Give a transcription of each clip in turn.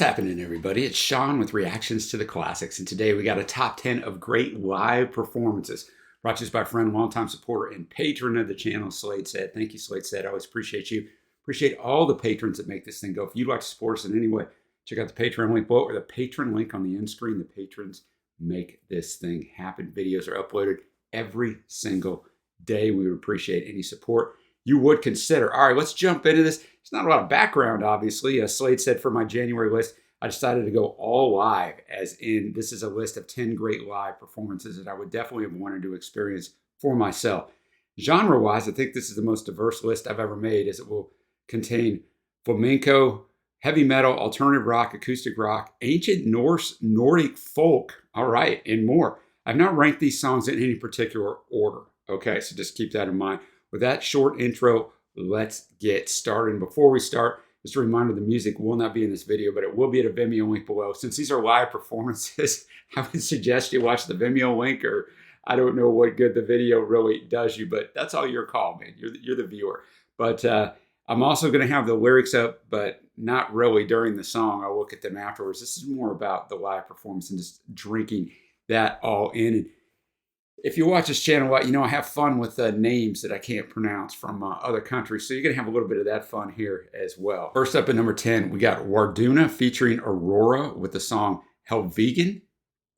happening, everybody? It's Sean with Reactions to the Classics, and today we got a top 10 of great live performances brought to us by a friend, longtime supporter, and patron of the channel, Slade Said. Thank you, Slade Said. I always appreciate you. Appreciate all the patrons that make this thing go. If you'd like to support us in any way, check out the Patreon link below or the patron link on the end screen. The patrons make this thing happen. Videos are uploaded every single day. We would appreciate any support you would consider. All right, let's jump into this. It's not a lot of background, obviously. Slade Said for my January list, I decided to go all live, as in this is a list of 10 great live performances that I would definitely have wanted to experience for myself. Genre-wise, I think this is the most diverse list I've ever made, as it will contain flamenco, heavy metal, alternative rock, acoustic rock, ancient Norse, Nordic folk, all right, and more. I've not ranked these songs in any particular order. Okay, so just keep that in mind. With that short intro, let's get started. And before we start, just a reminder, the music will not be in this video, but it will be at a Vimeo link below. Since these are live performances, I would suggest you watch the Vimeo link, or I don't know what good the video really does you, but that's all your call, man. You're the viewer. But I'm also going to have the lyrics up, but not really during the song. I'll look at them afterwards. This is more about the live performance and just drinking that all in. And if you watch this channel, you know I have fun with names that I can't pronounce from other countries, so you're going to have a little bit of that fun here as well. First up at number 10, we got Wardruna featuring Aurora with the song Helvegen.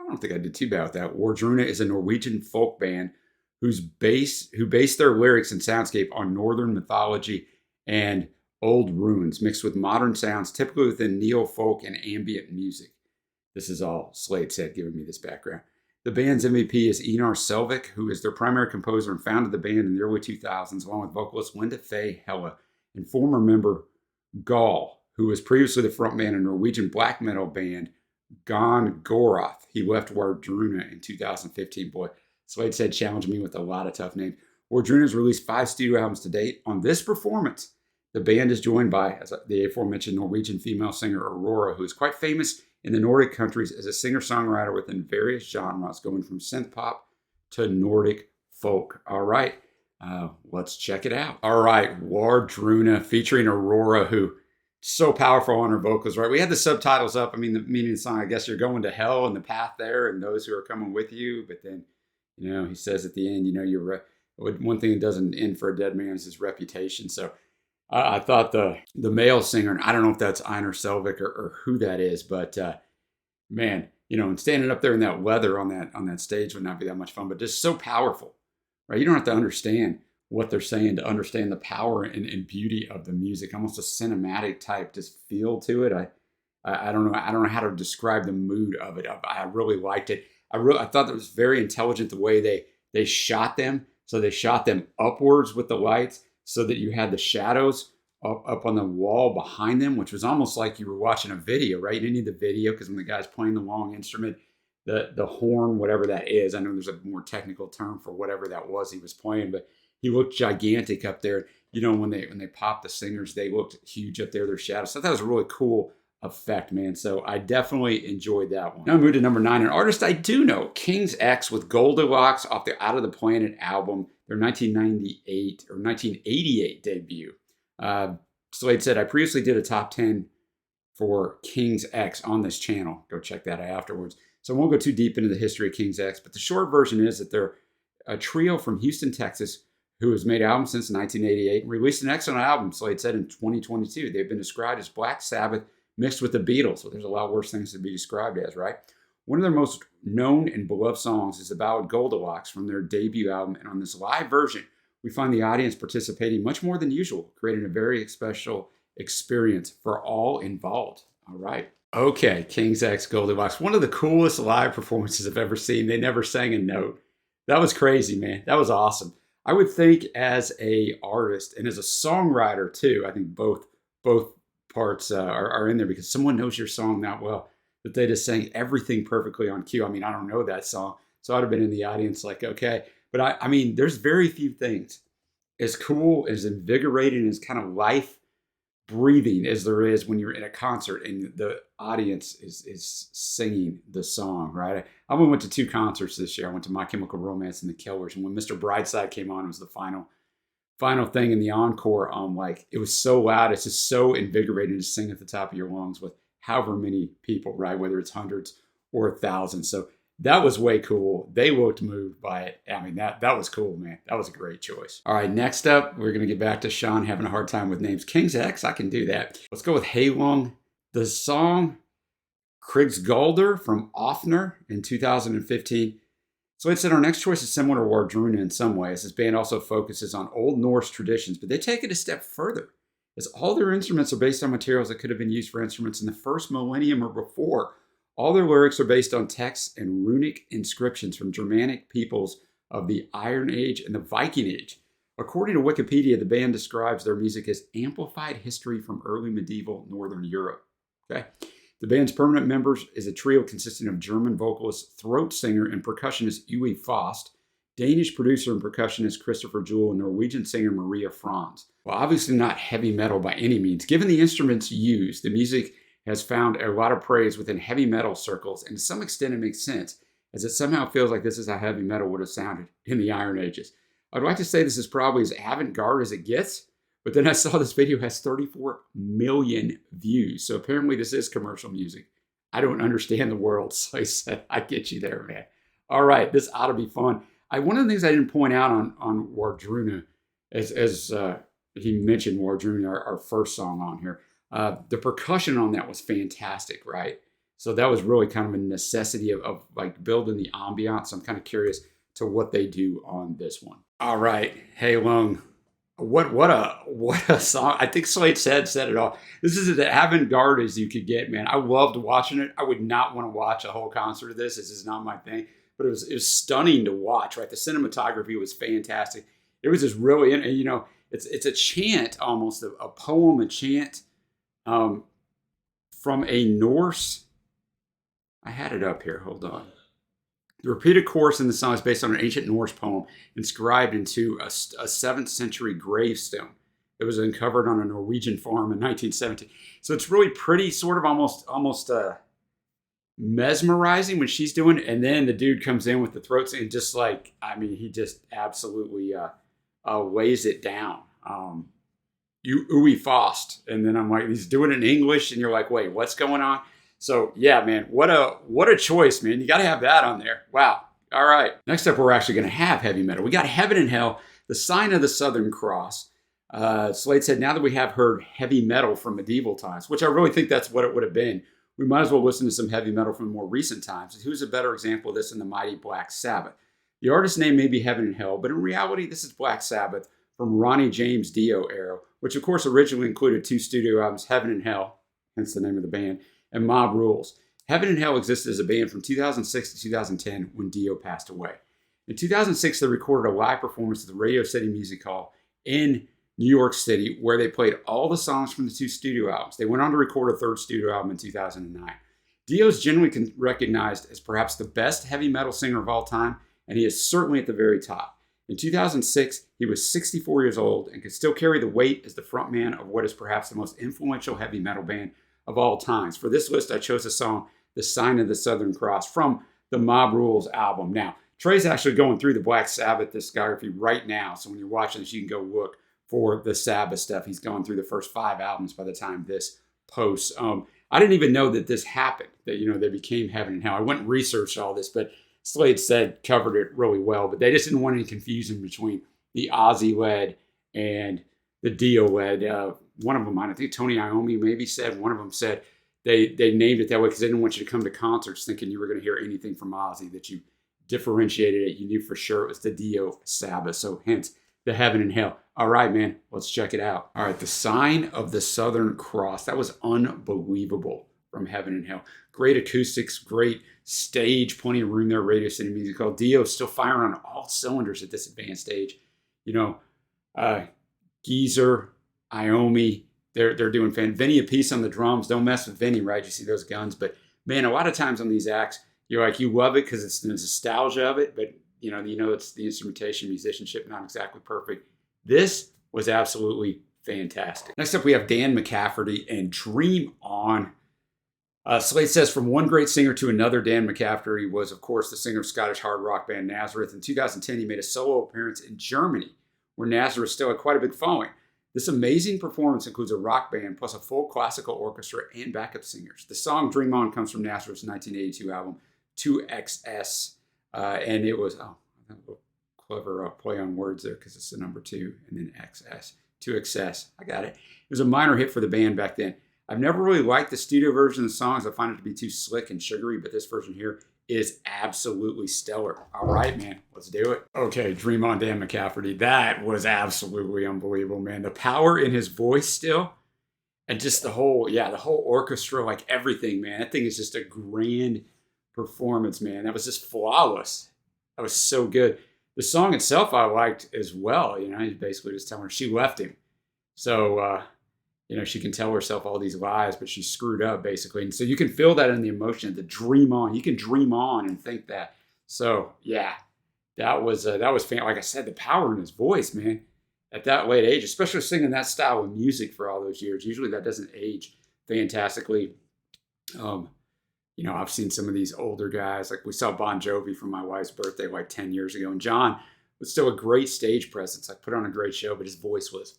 I don't think I did too bad with that. Wardruna is a Norwegian folk band who based their lyrics and soundscape on northern mythology and old ruins, mixed with modern sounds, typically within neo-folk and ambient music. This is all Slade Said giving me this background. The band's MVP is Einar Selvik, who is their primary composer and founded the band in the early 2000s, along with vocalist Linda Faye Helle and former member Gall, who was previously the frontman of Norwegian black metal band Gon Goroth. He left Wardruna in 2015. Boy, Slade Said challenged me with a lot of tough names. Wardruna has released 5 studio albums to date. On this performance, the band is joined by, as the aforementioned Norwegian female singer Aurora, who is quite famous in the Nordic countries as a singer-songwriter within various genres, going from synth pop to Nordic folk. All right, let's check it out. All right, Wardruna featuring Aurora, who so powerful on her vocals, right? We had the subtitles up. I mean, the meaning of the song, I guess you're going to hell and the path there and those who are coming with you. But then, you know, he says at the end, you know, one thing that doesn't end for a dead man is his reputation. So I thought the male singer, and I don't know if that's Einar Selvik or who that is, but man, you know, and standing up there in that leather on that stage would not be that much fun, but just so powerful, right? You don't have to understand what they're saying to understand the power and beauty of the music. Almost a cinematic type just feel to it. I don't know how to describe the mood of it. I really liked it. I thought it was very intelligent the way they shot them. So they shot them upwards with the lights, so that you had the shadows up on the wall behind them, which was almost like you were watching a video, right? You didn't need the video because when the guy's playing the long instrument, the horn, whatever that is, I know there's a more technical term for whatever that was he was playing, but he looked gigantic up there. You know, when they popped the singers, they looked huge up there, their shadows. So that was a really cool effect, man. So I definitely enjoyed that one. Now I move to number 9, an artist I do know, King's X with Goldilocks off the Out of the Planet album, their 1998 or 1988 debut. Slade Said, I previously did a top 10 for King's X on this channel. Go check that out afterwards. So I won't go too deep into the history of King's X, but the short version is that they're a trio from Houston, Texas, who has made albums since 1988 and released an excellent album, Slade Said, in 2022. They've been described as Black Sabbath mixed with the Beatles. So there's a lot worse things to be described as, right? One of their most known and beloved songs is the ballad Goldilocks from their debut album. And on this live version, we find the audience participating much more than usual, creating a very special experience for all involved. All right. Okay, King's X, Goldilocks. One of the coolest live performances I've ever seen. They never sang a note. That was crazy, man. That was awesome. I would think as a artist and as a songwriter too, I think both parts are in there, because someone knows your song that well that they just sang everything perfectly on cue. I mean, I don't know that song, so I'd have been in the audience like, okay. But I mean, there's very few things as cool, as invigorating, as kind of life breathing as there is when you're in a concert and the audience is singing the song, right? I went to 2 concerts this year. I went to My Chemical Romance and The Killers, and when Mr. Brightside came on, it was the final thing in the encore. Like, it was so loud. It's just so invigorating to sing at the top of your lungs with however many people, right? Whether it's hundreds or thousands. So that was way cool. They looked moved by it. I mean, that was cool, man. That was a great choice. All right, next up, we're going to get back to Sean having a hard time with names. King's X, I can do that. Let's go with Heilung. The song Krigsgaldr from Offner in 2015. So it said our next choice is similar to Wardruna in some ways. This band also focuses on Old Norse traditions, but they take it a step further, as all their instruments are based on materials that could have been used for instruments in the first millennium or before. All their lyrics are based on texts and runic inscriptions from Germanic peoples of the Iron Age and the Viking Age. According to Wikipedia, the band describes their music as amplified history from early medieval Northern Europe. Okay. The band's permanent members is a trio consisting of German vocalist, throat singer, and percussionist Uwe Faust, Danish producer and percussionist Christopher Jewell, and Norwegian singer Maria Franz. Well, obviously not heavy metal by any means. Given the instruments used, the music has found a lot of praise within heavy metal circles, and to some extent it makes sense, as it somehow feels like this is how heavy metal would have sounded in the Iron Ages. I'd like to say this is probably as avant-garde as it gets, but then I saw this video has 34 million views. So apparently this is commercial music. I don't understand the world. So I said, I get you there, man. All right, this ought to be fun. One of the things I didn't point out on Wardruna, as he mentioned Wardruna, our first song on here, the percussion on that was fantastic, right? So that was really kind of a necessity of like building the ambiance. I'm kind of curious to what they do on this one. All right, Heilung. What a song. I think Slade said it all. This is as avant-garde as you could get, man. I loved watching it. I would not want to watch a whole concert of this. This is not my thing. But it was stunning to watch, right? The cinematography was fantastic. It was just really, you know, it's a chant almost, a poem, a chant from a Norse. I had it up here. Hold on. The repeated chorus in the song is based on an ancient Norse poem inscribed into a 7th century gravestone. It was uncovered on a Norwegian farm in 1917. So it's really pretty, sort of almost mesmerizing when she's doing it. And then the dude comes in with the throat singing, just like, I mean, he just absolutely lays it down. Uwe Faust. And then I'm like, he's doing it in English. And you're like, wait, what's going on? So yeah, man, what a choice, man. You got to have that on there. Wow. All right. Next up, we're actually going to have heavy metal. We got Heaven and Hell, the Sign of the Southern Cross. Slade said, now that we have heard heavy metal from medieval times, which I really think that's what it would have been, we might as well listen to some heavy metal from more recent times. Who's a better example of this than the mighty Black Sabbath? The artist's name may be Heaven and Hell, but in reality, this is Black Sabbath from Ronnie James Dio era, which of course originally included 2 studio albums, Heaven and Hell, hence the name of the band, and Mob Rules. Heaven and Hell existed as a band from 2006 to 2010 when Dio passed away. In 2006, they recorded a live performance at the Radio City Music Hall in New York City, where they played all the songs from the 2 studio albums. They went on to record a 3rd studio album in 2009. Dio is generally recognized as perhaps the best heavy metal singer of all time, and he is certainly at the very top. In 2006, he was 64 years old and could still carry the weight as the frontman of what is perhaps the most influential heavy metal band of all times. For this list, I chose the song The Sign of the Southern Cross from the Mob Rules album. Now, Trey's actually going through the Black Sabbath discography right now, so when you're watching this, you can go look for the Sabbath stuff. He's going through the first 5 albums by the time this posts. I didn't even know that this happened, that, you know, they became Heaven and Hell. I went and researched all this, but Slade said covered it really well, but they just didn't want any confusion between the Ozzy-led and the Dio-led. One of them, I think Tony Iommi maybe said, one of them said they named it that way because they didn't want you to come to concerts thinking you were going to hear anything from Ozzy, that you differentiated it. You knew for sure it was the Dio Sabbath. So hence the Heaven and Hell. All right, man, let's check it out. All right, The Sign of the Southern Cross. That was unbelievable from Heaven and Hell. Great acoustics, great stage, plenty of room there, Radio City Music Hall. Dio still firing on all cylinders at this advanced stage. You know, Geezer, Iommi, they're doing fan. Vinny Appice on the drums. Don't mess with Vinny, right? You see those guns. But man, a lot of times on these acts, you're like, you love it because it's the nostalgia of it, but you know it's the instrumentation, musicianship, not exactly perfect. This was absolutely fantastic. Next up, we have Dan McCafferty and Dream On. Slade says, from one great singer to another, Dan McCafferty was, of course, the singer of Scottish hard rock band Nazareth. In 2010, he made a solo appearance in Germany, where Nazareth still had quite a big following. This amazing performance includes a rock band plus a full classical orchestra and backup singers. The song Dream On comes from Nazareth's 1982 album 2XS, and it was, a clever play on words there because it's the number 2 and then XS, 2XS. I got it. It was a minor hit for the band back then. I've never really liked the studio version of the songs. I find it to be too slick and sugary, but this version here is absolutely stellar. All right, man, let's do it. Okay, Dream On, Dan McCafferty. That was absolutely unbelievable, man. The power in his voice still, and just the whole orchestra, like everything, man. That thing is just a grand performance, man. That was just flawless. That was so good. The song itself I liked as well. You know, he's basically just telling her she left him. So, you know, she can tell herself all these lies, but she screwed up basically. And so you can feel that in the emotion of the dream on. You can dream on and think that. So yeah, that was fan. Like I said, the power in his voice, man, at that late age, especially singing that style of music for all those years. Usually that doesn't age fantastically. You know, I've seen some of these older guys, like we saw Bon Jovi for my wife's birthday like 10 years ago. And John was still a great stage presence, like put on a great show, but his voice was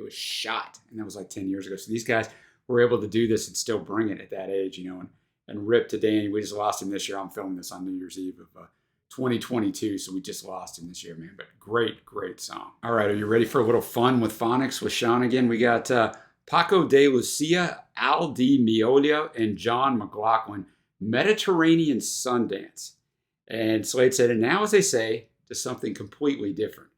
shot. And that was like 10 years ago. So these guys were able to do this and still bring it at that age, you know, and rip to Danny. We just lost him this year. I'm filming this on New Year's Eve of 2022. So we just lost him this year, man. But great song. All right. Are you ready for a little fun with phonics with Sean again? We got Paco de Lucia, Al Di Meola, and John McLaughlin, Mediterranean Sundance. And Slade said, and now, as they say, to something completely different.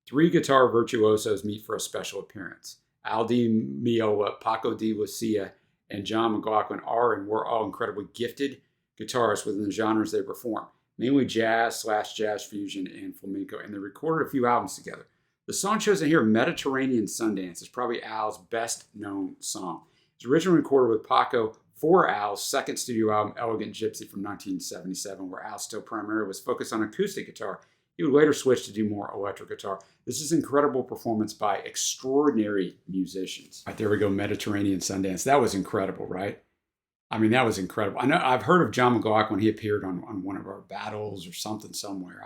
3 guitar virtuosos meet for a special appearance. Al Di Meola, Paco de Lucia, and John McLaughlin are and were all incredibly gifted guitarists within the genres they perform, mainly jazz/jazz fusion and flamenco, and they recorded a few albums together. The song chosen here, Mediterranean Sundance, is probably Al's best-known song. It's originally recorded with Paco for Al's second studio album, Elegant Gypsy from 1977, where Al still primarily was focused on acoustic guitar. He would later switch to do more electric guitar. This is an incredible performance by extraordinary musicians. All right, there we go, Mediterranean Sundance. That was incredible, right? I mean, that was incredible. I know I've heard of John McLaughlin. He appeared on one of our battles or something somewhere.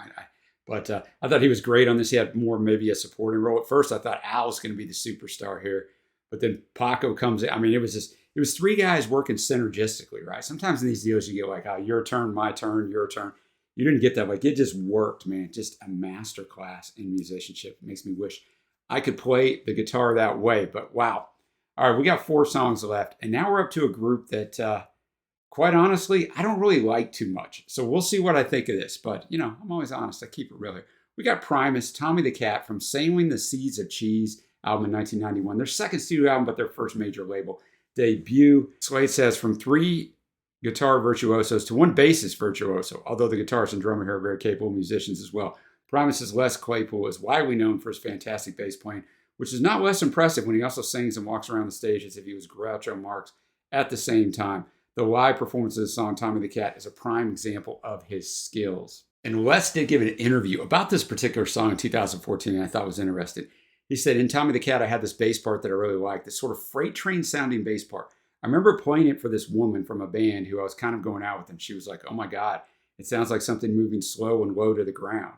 But I thought he was great on this. He had more maybe a supporting role. At first, I thought Al was going to be the superstar here. But then Paco comes in. I mean, it was 3 guys working synergistically, right? Sometimes in these deals, you get like, oh, your turn, my turn, your turn. You didn't get that. Like, it just worked, man. Just a master class in musicianship. It makes me wish I could play the guitar that way. But wow. All right, we got 4 songs left. And now we're up to a group that, quite honestly, I don't really like too much. So we'll see what I think of this. But, you know, I'm always honest. I keep it real here. We got Primus, Tommy the Cat from Sailing the Seas of Cheese album in 1991. Their second studio album, but their first major label debut. Slade says from 3 guitar virtuosos to 1 bassist virtuoso, although the guitarist and drummer here are very capable musicians as well. Primus's Les Claypool is widely known for his fantastic bass playing, which is not less impressive when he also sings and walks around the stage as if he was Groucho Marx at the same time. The live performance of the song Tommy the Cat is a prime example of his skills. And Les did give an interview about this particular song in 2014, and I thought was interesting. He said, in Tommy the Cat, I had this bass part that I really liked, this sort of freight train sounding bass part. I remember playing it for this woman from a band who I was kind of going out with, and she was like, oh my God, it sounds like something moving slow and low to the ground.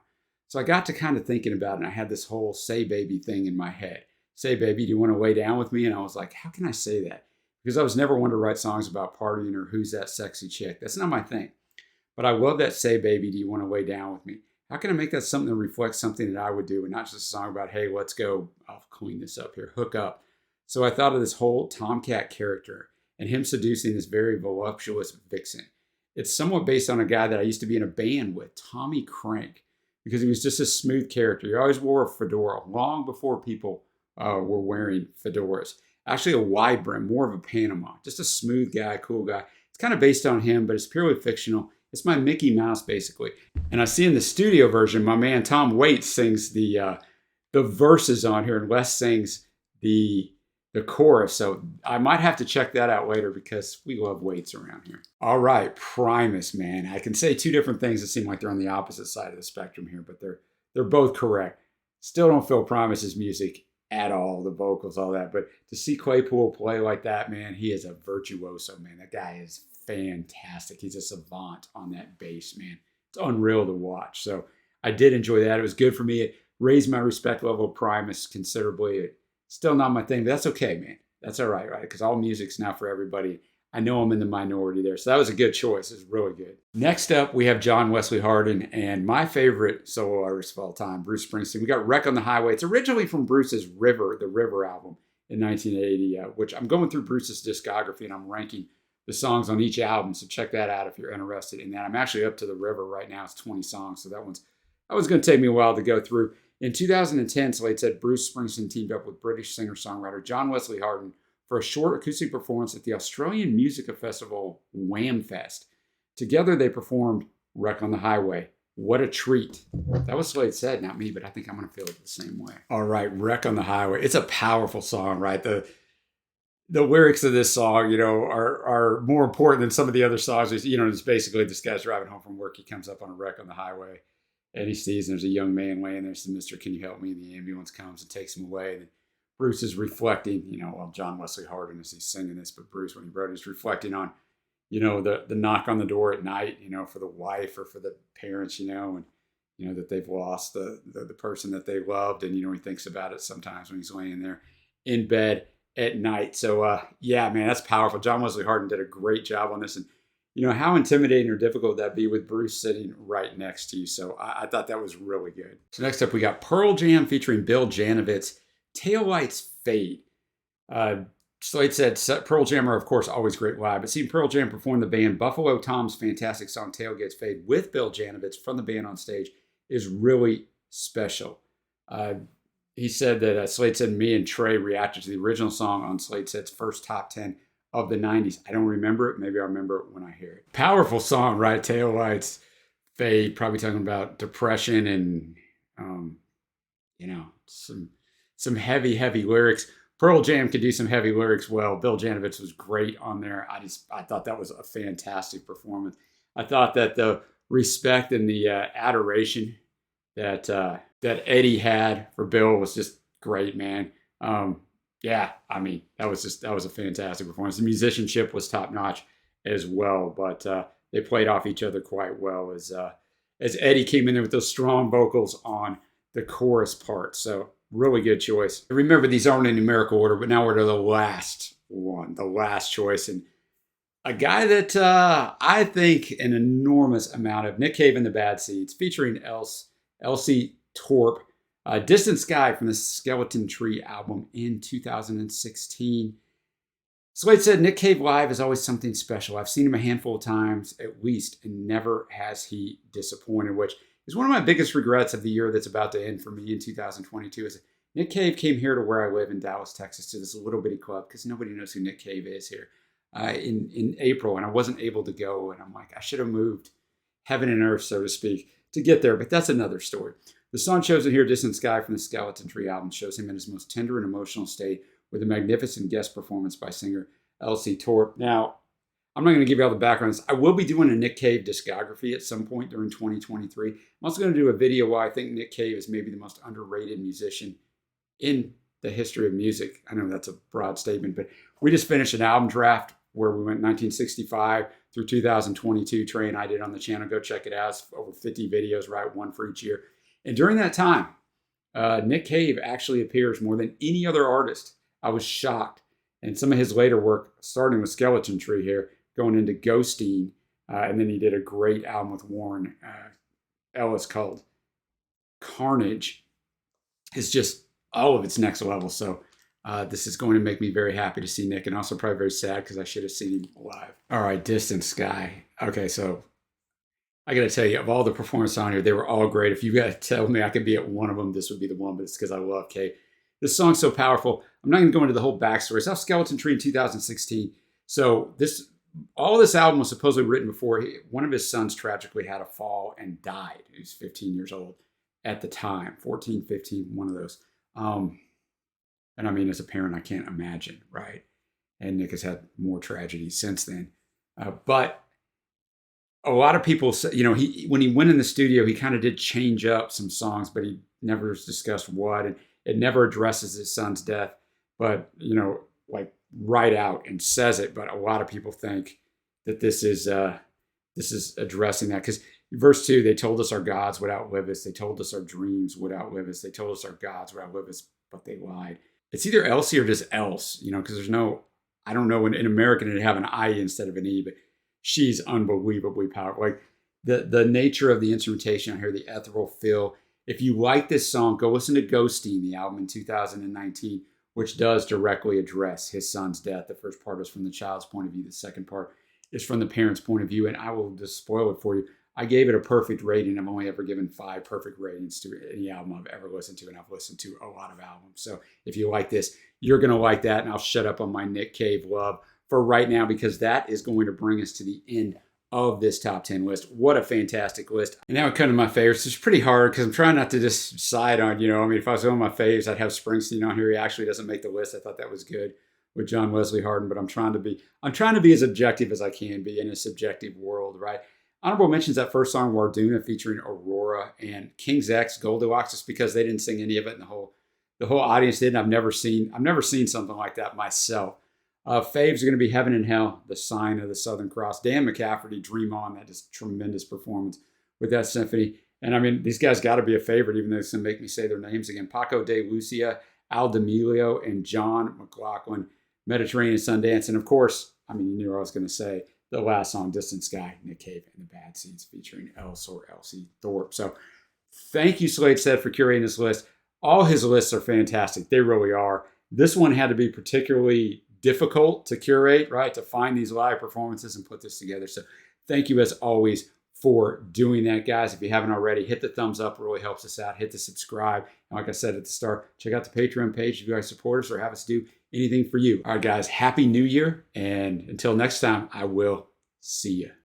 So I got to kind of thinking about it, and I had this whole Say Baby thing in my head. Say Baby, do you want to lay down with me? And I was like, how can I say that? Because I was never one to write songs about partying or who's that sexy chick. That's not my thing. But I love that Say Baby, do you want to lay down with me? How can I make that something that reflects something that I would do and not just a song about, hey, let's go, I'll clean this up here, hook up. So I thought of this whole Tomcat character and him seducing this very voluptuous vixen. It's somewhat based on a guy that I used to be in a band with, Tommy Crank, because he was just a smooth character. He always wore a fedora long before people were wearing fedoras. Actually a wide brim, more of a Panama, just a smooth guy, cool guy. It's kind of based on him, but it's purely fictional. It's my Mickey Mouse, basically. And I see in the studio version, my man Tom Waits sings the verses on here, and Les sings the chorus. So I might have to check that out later because we love Waits around here. All right, Primus, man. I can say 2 different things that seem like they're on the opposite side of the spectrum here, but they're both correct. Still don't feel Primus's music at all, the vocals, all that. But to see Claypool play like that, man, he is a virtuoso, man. That guy is fantastic. He's a savant on that bass, man. It's unreal to watch. So I did enjoy that. It was good for me. It raised my respect level of Primus considerably. It Still not my thing, but that's okay, man. That's all right, right? Because all music's not for everybody. I know I'm in the minority there. So that was a good choice. It's really good. Next up, we have John Wesley Harding and my favorite solo artist of all time, Bruce Springsteen. We got Wreck on the Highway. It's originally from Bruce's River, the River album in 1980, which I'm going through Bruce's discography and I'm ranking the songs on each album. So check that out if you're interested in that. I'm actually up to the River right now. It's 20 songs. So that was going to take me a while to go through. In 2010, Slade said Bruce Springsteen teamed up with British singer-songwriter John Wesley Harding for a short acoustic performance at the Australian music festival Whamfest. Together, they performed Wreck on the Highway. What a treat. That was Slade said, not me, but I think I'm going to feel it the same way. All right, Wreck on the Highway. It's a powerful song, right? The lyrics of this song, are more important than some of the other songs. It's basically this guy's driving home from work. He comes up on a wreck on the highway, and he sees there's a young man laying there. Says, "Mister, can you help me?" And the ambulance comes and takes him away. And Bruce is reflecting, well, John Wesley Harding as he's singing this, but Bruce, when he wrote it, is reflecting on, the knock on the door at night, for the wife or for the parents, and, that they've lost the person that they loved. And, he thinks about it sometimes when he's laying there in bed at night. So, yeah, man, that's powerful. John Wesley Harding did a great job on this. And, how intimidating or difficult that'd be with Bruce sitting right next to you. So I thought that was really good. So next up, we got Pearl Jam featuring Bill Janovitz, Taillights Fade. Slade said Pearl Jam are, of course, always great live, but seeing Pearl Jam perform the band Buffalo Tom's fantastic song Tailgates Fade with Bill Janovitz from the band on stage is really special. He said that Slade said me and Trey reacted to the original song on Slade said's first top 10 of the 90s. I don't remember it. Maybe I'll remember it when I hear it. Powerful song, right? Taillights Fade, probably talking about depression and, some heavy, heavy lyrics. Pearl Jam could do some heavy lyrics well. Bill Janovitz was great on there. I thought that was a fantastic performance. I thought that the respect and the adoration that Eddie had for Bill was just great, man. That was a fantastic performance. The musicianship was top notch as well, but they played off each other quite well as Eddie came in there with those strong vocals on the chorus part. So really good choice. Remember, these aren't in numerical order, but now we're to the last one, the last choice. And a guy that I think an enormous amount of, Nick Cave and the Bad Seeds, featuring Elsie Torp, Distant Sky from the Skeleton Tree album in 2016. Slade said, Nick Cave live is always something special. I've seen him a handful of times at least, and never has he disappointed, which is one of my biggest regrets of the year that's about to end for me in 2022. Is Nick Cave came here to where I live in Dallas, Texas, to this little bitty club, because nobody knows who Nick Cave is here, in April, and I wasn't able to go, and I'm like, I should have moved heaven and earth, so to speak, to get there, but that's another story. The song chosen here, Distant Sky from the Skeleton Tree album, shows him in his most tender and emotional state with a magnificent guest performance by singer Elsie Torp. Now, I'm not going to give you all the backgrounds. I will be doing a Nick Cave discography at some point during 2023. I'm also going to do a video why I think Nick Cave is maybe the most underrated musician in the history of music. I know that's a broad statement, but we just finished an album draft where we went 1965 through 2022. Trey and I did on the channel. Go check it out. It's over 50 videos, right? One for each year. And during that time, Nick Cave actually appears more than any other artist. I was shocked. And some of his later work, starting with Skeleton Tree here, going into Ghosteen, and then he did a great album with Warren Ellis called Carnage. It's just all of its next level. So this is going to make me very happy to see Nick, and also probably very sad because I should have seen him live. All right, Distant Sky. Okay, so I got to tell you, of all the performances on here, they were all great. If you got to tell me I could be at one of them, this would be the one, but it's because I love Cave. This song's so powerful. I'm not going to go into the whole backstory. It's off Skeleton Tree in 2016. So all of this album was supposedly written before one of his sons tragically had a fall and died. He was 15 years old at the time, 14, 15, one of those. And I mean, as a parent, I can't imagine, right? And Nick has had more tragedies since then. But a lot of people say, when he went in the studio, he kind of did change up some songs, but he never discussed what. And it never addresses his son's death, but, like right out and says it. But a lot of people think that this is addressing that, because verse 2, they told us our gods would outlive us. They told us our dreams would outlive us. They told us our gods would outlive us, but they lied. It's either Elsie or just Else, you know, because there's no, I don't know, in American it'd have an I instead of an E, but she's unbelievably powerful. Like the nature of the instrumentation on here, the ethereal feel. If you like this song, go listen to Ghosteen, the album in 2019, which does directly address his son's death. The first part is from the child's point of view. The second part is from the parent's point of view. And I will just spoil it for you. I gave it a perfect rating. I've only ever given 5 perfect ratings to any album I've ever listened to, and I've listened to a lot of albums. So if you like this, you're going to like that, and I'll shut up on my Nick Cave love for right now, because that is going to bring us to the end of this top 10 list. What a fantastic list. And now we come to my favorites. It's pretty hard because I'm trying not to just decide on, you know, I mean, if I was on my faves, I'd have Springsteen on here. He actually doesn't make the list. I thought that was good with John Wesley Harding, but I'm trying to be as objective as I can be in a subjective world, right? Honorable mentions that first song, Wardruna, featuring Aurora and King's X, Goldilocks, just because they didn't sing any of it, and the whole audience did. And I've never seen something like that myself. Faves are going to be Heaven and Hell, The Sign of the Southern Cross. Dan McCafferty, Dream On, that is tremendous performance with that symphony. And I mean, these guys got to be a favorite, even though it's going to make me say their names again. Paco de Lucia, Al D'Amelio, and John McLaughlin, Mediterranean Sundance. And of course, I mean, you knew what I was going to say. The last song, Distant Sky, Nick Cave and the Bad Seeds, featuring Else or Elsie Thorpe. So thank you, Slade Said, for curating this list. All his lists are fantastic. They really are. This one had to be particularly difficult to curate, right? To find these live performances and put this together. So thank you, as always, for doing that, guys. If you haven't already, hit the thumbs up. It really helps us out. Hit the subscribe. And like I said at the start, check out the Patreon page if you guys support us or have us do anything for you. All right, guys, Happy New Year. And until next time, I will see you.